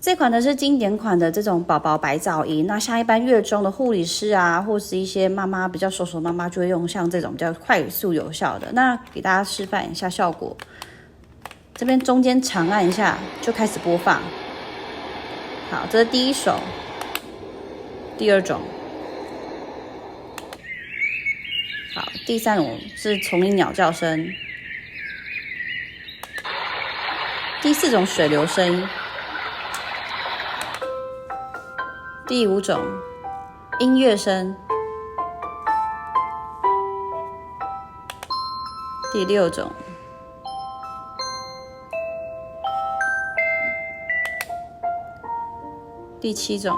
这款呢是经典款的这种宝宝白噪音。那像一般月中的护理师啊，或是一些妈妈比较手妈妈就会用像这种比较快速有效的。那给大家示范一下效果。这边中间长按一下就开始播放。好，这是第一首，第二种。好，第三种是丛林鸟叫声，第四种水流声音，第五种音乐声，第六种第七种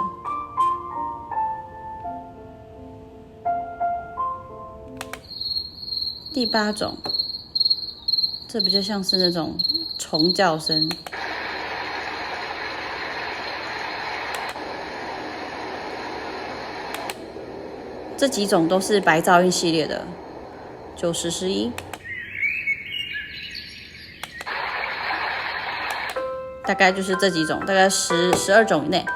第八种，这比较像是那种虫叫声。这几种都是白噪音系列的，9、10、11，大概就是这几种，大概12种以内。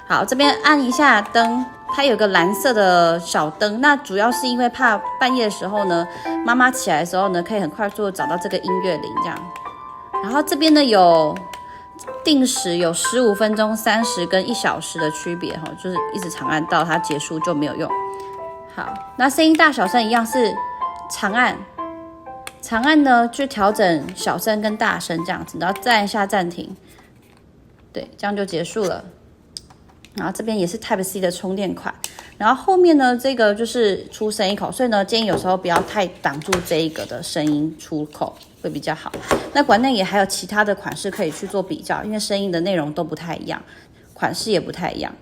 好，这边按一下灯。它有个蓝色的小灯，那主要是因为怕半夜的时候呢，妈妈起来的时候呢，可以很快速的找到这个音乐铃这样。然后这边呢有定时，有15分钟、30跟1小时的区别哈，就是一直长按到它结束就没有用。好，那声音大小声一样是长按呢去调整小声跟大声这样子，然后再按一下暂停，对，这样就结束了。然后这边也是 Type C 的充电款，然后后面呢，这个就是出声音口，所以呢，建议有时候不要太挡住这一个的声音出口会比较好。那馆内也还有其他的款式可以去做比较，因为声音的内容都不太一样，款式也不太一样。